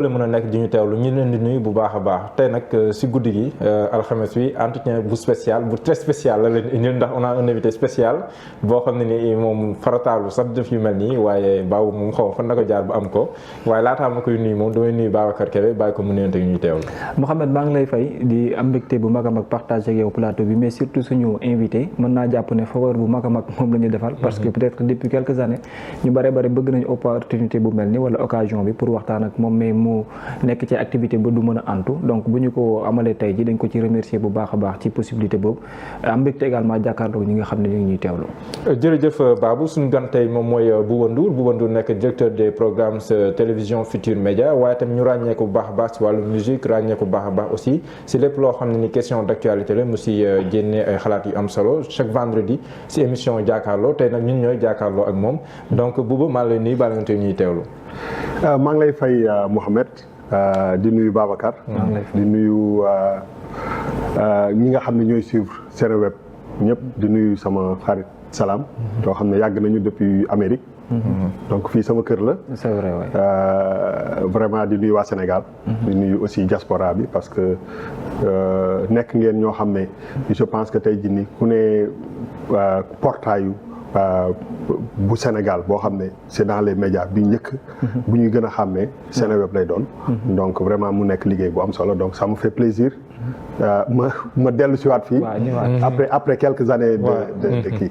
la mën a nekk di ñu teewlu ñu leen di nuyu bu baax a baax tey nag si guddi gi alxames bi entretien bu spécial bu très spécial la leen indil ndax on a un invité spécial boo xam ne ni moom farataalu sax def yu mel nii waaye baabu moom xaw ma fan na ko jaar ba am ko waaye laataa ma koy nuyu moom damay nuyu Babacar Kébé bàyyi ko mu nuyante ñuy teewlu. Mouhamed maa ngi lay fay di am mbégte bu mag a mag partagé ak yow plateau bi mais surtout suñu invité mën naa jàpp ne faveur bu mag a mag moom la ñu defal parce que peut-être depuis quelques années ñu bare bëgg nañu opportunité bu mel ni wala occasion bi pour waxtaan ak moom mais mu nekk ci activité ba du mën a antu donc bu ñu ko amalee tey ji dañ ko ci remercier bu baax a baax ci possibilité boobu am mbégte également jàkkaarloo ñi nga xam ne ñu ngi ñuy teewlu. jërëjëf Babou suñu gan tey moom mooy Bouba Ndour nekk directeur des programmes télévision Futur Média waaye tamit ñu ràññee ko bu baax a baax si wàllu musique ràññee ko bu baax a baax aussi si lépp loo xam ne ni question d'actualité la mu si génne ay xalaat yu am solo chaque vendredi si émission jàkkaarloo tey nag ñun ñooy jàkkaarloo ak moom donc Bouba maa ngi lay nuyu baal nga ñuy teewlu. maa ngi lay fay Mouhamed di nuyu Babacar. di nuyu ñi nga xam ne ñooy suivre Seneweb ñëpp di nuyu sama xarit Salam. yoo xam ne yàgg nañu depuis Amérique. donc fii sama kër la. c'est vrai waay. vraiment di nuyu waa Sénégal. di nuyu aussi diaspora bi parce que nekk ngeen ñoo xam ne je pense que tey jii nii ku ne portaayu. bu Sénégal boo xam ne c'est dans les médias bi njëkk bu ñuy gën a xàmmee Seneweb lay doon donc vraiment mu nekk liggéey bu am solo donc ça me fait plaisir ma dellu si waat fii après quelques années de kii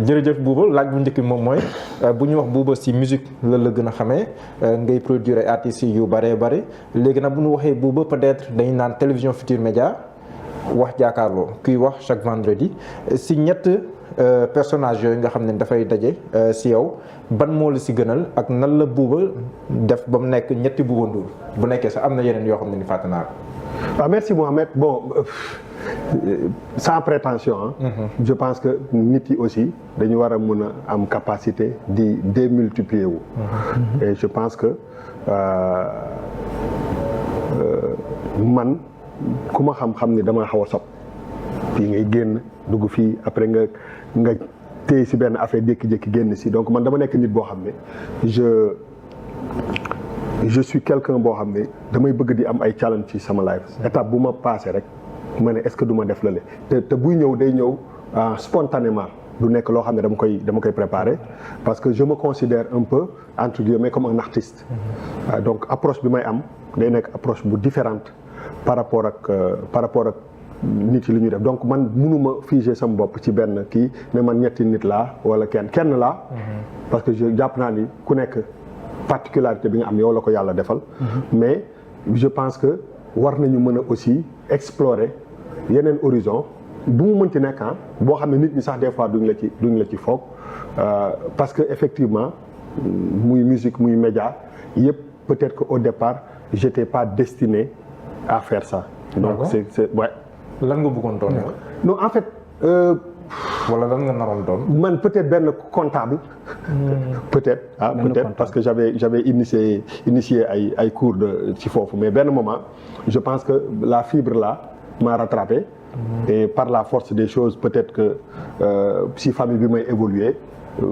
jërëjëf Bouba laaj bu njëkk moom mooy bu ñu wax Bouba si musique la gën a xamee ngay produire ay artistes yu bëree bëri léegi nag bu ñu waxee Bouba peut-être dañu naan télévision Futur Média wax jàkkaarloo kuy wax chaque vendredi si ñett personnage yooyu nga xam ne dafay daje si yow ban moo la si gënal ak nan la Bouba def ba mu nekk ñetti Bouba Ndour bu nekkee sax am na yeneen yoo xam ne ni fàtte naa ko. waaw merci Mohamed bon sans prétention je pense que nit yi aussi dañu war a mën a am capacité di démultiplier wu. et je pense que man ku ma xam ni dama xaw a sob fii ngay génn dugg fii après nga téye si benn affaire jékki-jékki génn si donc man dama nekk nit boo xam ne je suis quelqu'un boo xam ne damay bëgg di am ay challenge ci sama life étape bu ma passé rek ma ne est-ce que du ma def lale te buy ñëw day ñëw spontanément du nekk loo xam ne dama koy préparer parce que je me considère un peu entre guillemets comme un artiste donc approche bi may am day nekk approche bu différente par rapport ak nit yi li ñuy def donc man mënuma figer sama bopp ci benn kii ne man ñetti nit laa wala kenn laa parce que je jàpp naa ni ku nekk particularité bi nga am yow la ko yàlla defal mais je pense que war nañu mën a aussi explorer yeneen horizon bu mu mënti nekk boo xam ne nit ñi sax des fois duñ la ci foog parce que effectivement muy musique muy média yëpp peut-être que au départ j'étais pas destiné à faire ça donc c'est ouais. lan nga bëggoon doon non en fait. wala lan nga naroon doon. man peut-être benn comptable. peut-être parce que j'avais initié ay cours de ci foofu mais benn moment je pense que la fibre là m'a rattrapé. et par la force des choses peut-être que si famille bi may évoluer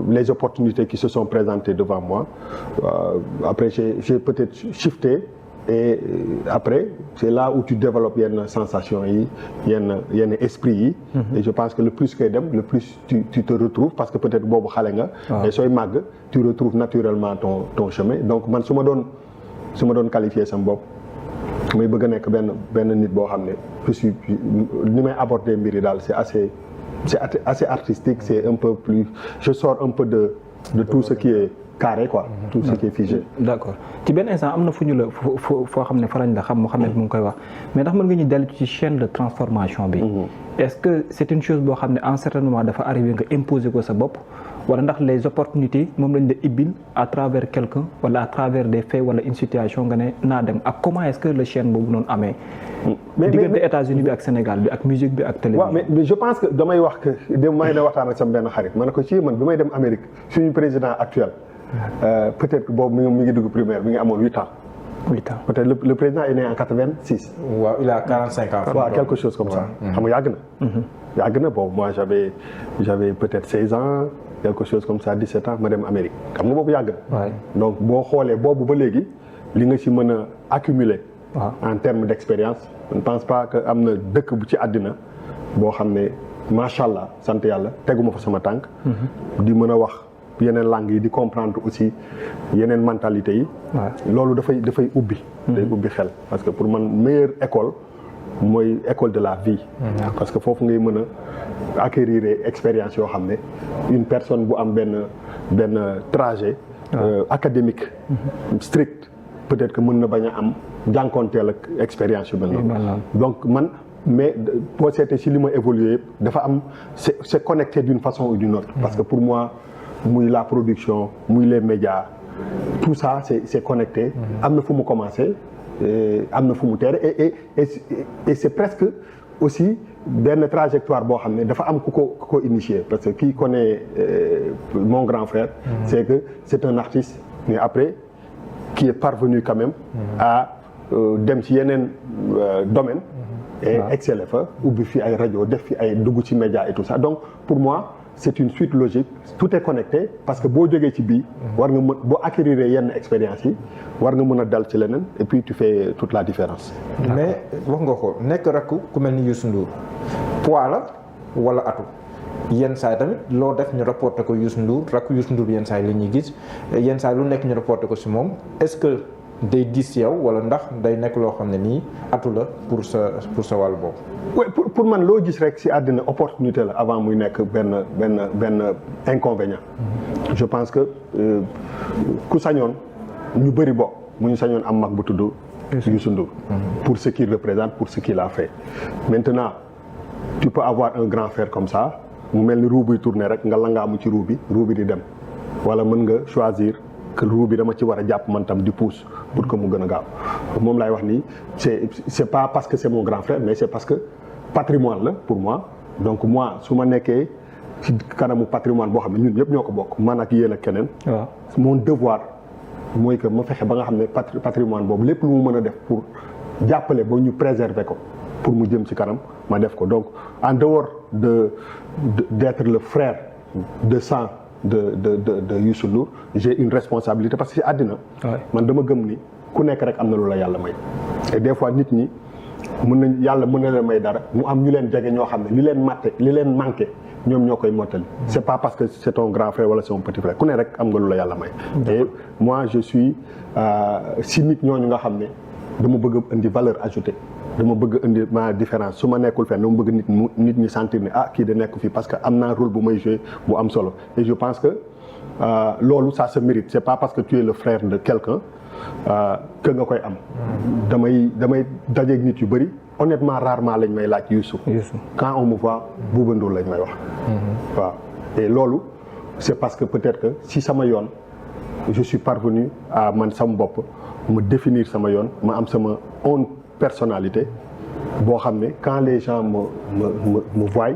les opportunités qui se sont présentées devant moi après j'ai peut-être shifté. et après c'est là où tu développes yenn sensation yi yenn esprit yi et je pense que le plus ngay dem le plus tu te retrouves parce que peut-être boobu xale nga et sooy màgg tu retrouves naturellement ton chemin donc man su ma doon qualifier sama bopp may bëgg a nekk benn nit boo xam ne je suis ni may aborder mbir yi daal c'est assez artistique c'est un peu plus je sors un peu de tout ce qui est carré quoi tout ce qui est figé. d'accord ci benn instant am na fu ñu la foo xam ne farañ la xam Mouhamed mu ngi koy wax mais ndax mën nga ñu dellu ci chaîne de transformation bi. est-ce que c'est une chose boo xam ne en certain moment dafa arrivé nga imposer ko sa bopp wala ndax les opportunités moom lañ la ibbil à travers quelqu'un wala à travers des faits wala une situation nga ne naa dem ak comment est-ce que la chaîne boobu noonu amee. mais diggante États-Unis bi ak Sénégal bi ak musique bi ak télévision. waaw mais je pense que damay wax que may na waxtaan ak sama benn xarit ma ne ko ci man bi may dem Amérique suñu président actuel. peut-être que boobu mi ngi dugg primaire mi ngi amoon 8 ans. 8 ans peut-être le président est né en 86. waaw il a 45 ans. waaw quelque chose comme ça. xam nga yàgg na boobu moi j'avais peut-être 16 ans quelque chose comme ça 17 ans ma dem Amérique xam nga boobu yàgg na. donc boo xoolee boobu ba léegi li nga ci mën a accumulé en termes d'expérience je ne pense pas que am na dëkk bu ci àddina boo xam ne macha allah sant yàlla teguma fa sama tànk di mën a wax yeneen langues yi di comprendre aussi yeneen mentalités yi loolu dafay ubbi day ubbi xel parce que pour man meilleure école mooy école de la vie parce que foofu ngay mën a acquérir expérience yoo xam ne une personne bu am benn trajet académique strict peut-être que mën na bañ a am jànkoonteel ak expérience yu mel noonu donc man mais boo seetee si li ma évolué yëpp dafa am c'est connecté d'une façon ou d'une autre parce que pour moi muy la production muy les médias tout ça c'est connecté am na fu mu commencé am na fu mu teere et c'est presque aussi benn trajectoire boo xam ne dafa am ku ko initié parce que qui connaît mon grand frère c'est que c'est un artiste mais après qui est parvenu quand même à dem ci yeneen domaine et exceller fa ubbi fi ay rajo def fi ay dugg ci média et tout ça donc pour moi c'est une suite logique tout est connecté parce que boo jógee ci bii war nga mën boo acquérir yenn expérience yi war nga mën a dal ci leneen et puis tu fais toute la différence. mais wax nga ko nekk rakku ku mel ni Youssou Ndour poids la wala atu yenn saa yi tamit loo def ñu rapporté ko Youssou Ndour rakku Youssou Ndour yenn saa yi la ñuy gis yenn saa yi lu nekk ñu rapporté ko si moom est-ce que day diis yow wala ndax day nekk loo xam ne nii atu la pour sa wàll boobu. oui pour man loo gis rek ci àddina opportunité la avant muy nekk benn inconvénient. je pense que ku sañoon ñu bëri bokk mu ñu sañoon am mag bu tudd Youssou Ndour. pour ce qu'il représente pour ce qu'il a fait. maintenant tu peux avoir un grand frère comme ça mu mel ni roue buy tourner rek nga langaamu ci roue bi di dem wala mën nga choisir. que roue bi dama ci war a jàpp man tam di pousse pour que mu gën a gaaw moom laay wax nii c'est pas parce que c'est mon grand frère mais c'est parce que patrimoine la pour moi donc moi su ma nekkee ci kanamu patrimoine boo xam ne ñun ñëpp ñoo ko bokk man ak yéen ak keneen mon devoir mooy que ma fexe ba nga xam ne patrimoine boobu lépp lu mu mën a def pour jàppale ba ñu préserver ko pour mu jëm ci kanam ma def ko donc en dehors d'être le frère de sang de Youssou Ndour j'ai une responsabilité parce que ci àddina man dama gëm ni ku nekk rek am na lu la yàlla may et des fois nit ñi yàlla mën na leen may dara mu am ñu leen jege ñoo xam ne li leen manqué ñoom ñoo koy mottali c'est pas parce que c'est ton grand frère wala c'est ton petit frère ku ne rek am nga lu la yàlla may et moi je suis si nit ñooñu nga xam ne dama bëgg indi valeur ajoutée dama bëgg indi ma différence su ma nekkul fenn dama bëgg nit ñi sentir ne kii de nekk fii parce que am naa rôle bu may jouer bu am solo et je pense que loolu ça se mérite c'est pas parce que tu es le frère de quelqu'un que nga koy am damay dajeeg nit yu bëri honnêtement rarement lañ may laaj Youssou quand on me voit Bouba Ndour lañ may wax waaw et loolu c'est parce que peut-être que si sama yoon je suis parvenu à man sama bopp ma définir sama yoon ma am sama own personnalité boo xam ne quand les gens me voient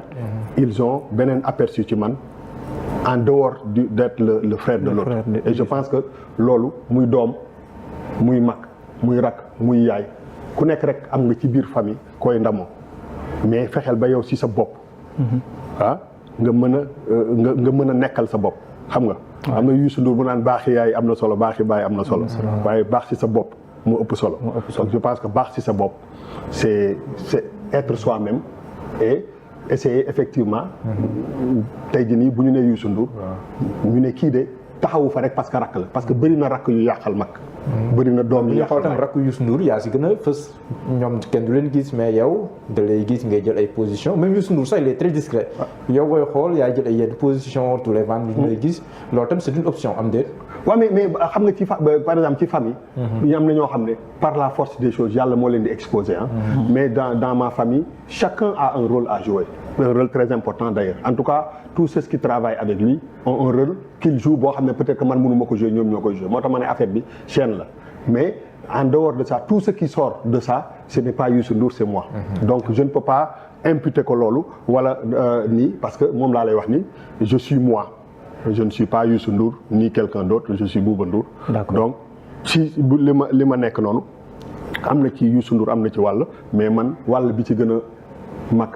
ils ont beneen aperçu ci man en dehors d'être le frère de l'autre et je pense que loolu muy doom muy mag muy rak muy yaay ku nekk rek am nga ci biir famille koy ndamoo mais fexeel ba yow ci sa bopp nga mën a nekkal sa bopp xam nga am na Youssou Ndour bu naan baaxi yaay am na solo baaxi baay am na solo waaye baax ci sa bopp moo ëpp solo donc je pense que baax ci sa bopp c'est être soi-même et essayer effectivement tey jii nii bu ñu nee Youssou Ndour ñu ne kii de taxawu fa rek parce que rakk la parce que bëri na rakk yu yàqal mag bëri na doom yi xool tam rakk Youssou Ndour yaa si gën a fës ñoom kenn du leen gis mais yow da lay gis ngay jël ay position même Youssou Ndour sax il est très discret yow booy xool yaa jël ay yenn position tous les vendredis ñu lay gis loolu tam c'est une option am déet waaw mais xam nga ci par exemple ci famille ñu am na ñoo xam ne par la force des choses yàlla moo leen di exposer mais dans ma famille chacun a un rôle à jouer un rôle très important d'ailleurs en tout cas tous ceux qui travaillent avec lui ont un rôle qu'il joue boo xam ne peut-être que man mënu ma ko jouer ñoom ñoo koy jouer moo tax ma ne affaire bi chaîne la mais en dehors de ça tout ce qui sort de ça ce n'est pas Youssou Ndour c'est moi donc je ne peux pas imputer ko loolu wala nii parce que moom laa lay wax ni je suis moi je ne suis pas Youssou Ndour ni quelqu'un d'autre je suis Bouba Ndour donc ci li ma nekk noonu am na ci Youssou Ndour am na ci wàll mais man wàll bi ci gën a mag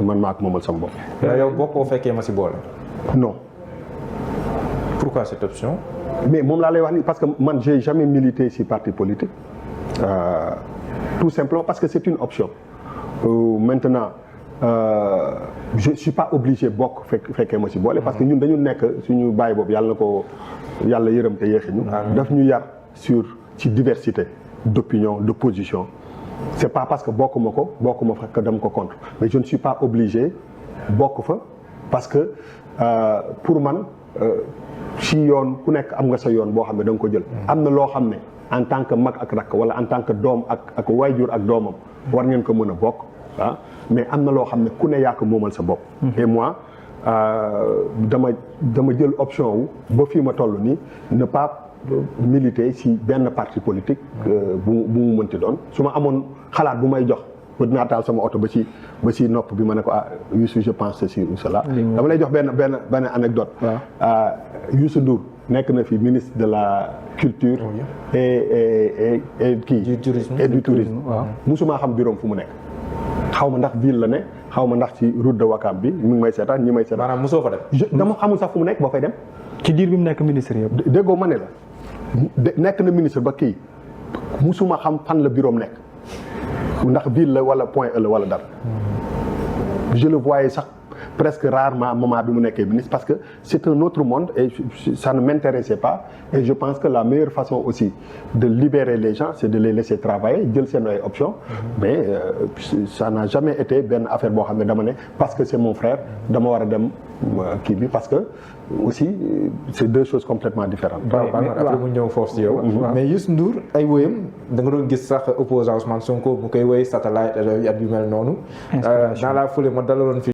man maa ko moomal sama bopp. yow bokkoo fekkee ma si boole. non. pourquoi cette option. mais moom laa lay wax ni parce que man j'ai jamais milité ci parti politique tout simplement parce que c'est une option maintenant je suis pas obligé bokk fekkee ma ci boole parce que ñun dañu nekk suñu baay boobu yàlla na ko yàlla yërëm te yéexi ñu daf ñu yar ci diversité d'opinion de position c'est pas parce que bokkuma fa que dama ko contre mais je ne suis pas obligé bokk fa parce que pour man ci yoon ku nekk am nga sa yoon boo xam ne da nga ko jël am na loo xam ne en tant que mag ak rakk wala en tant que doom ak waajur ak doomam war ngeen ko mën a bokk mais am na loo xam ne ku ne yaa ko moomal sa bopp et moi dama jël option wu ba fii ma toll nii ne pas militer ci benn parti politique bu mu mënti doon su ma amoon xalaat bu may jox ba dinaa taal sama oto ba ci nopp bi ma ne ko Youssou je pense ceci ou cela dama lay jox benn anecdote Youssou Ndour nekk na fi ministre de la culture et kii et du tourisme musuma xam bureau fu mu nekk xaw ma ndax ville la ne xaw ma ndax ci route de Ouakam bi mi ngi may seetaan ñi may seetaan maanaam mosoo fa dem dama xamul sax fu mu nekk ba fay dem ci diir bi mu nekk ministre yëpp déggoo ma ne la nekk na ministre ba kii musuma xam fan la bureau nekk ndax ville la wala point E la wala dara je le voyais sax presque rarement moment bi mu nekkee ministre parce que c'est un autre monde et ça ne m'intéressait pas et je pense que la meilleure façon aussi de libérer les gens c'est de les laisser travailler jël seen ay options mais ça n'a jamais été benn affaire boo xam ne dama ne parce que c'est mon frère dama war a dem kii bi parce que aussi c'est deux choses complètement différentes. après mu ñëw foofu si yow. mais Youssou Ndour ay woyam da nga doon gis sax opposant Ousmane Sonko bu koy woy satellite at yu mel noonu. dans la foulée ma dalaloon fi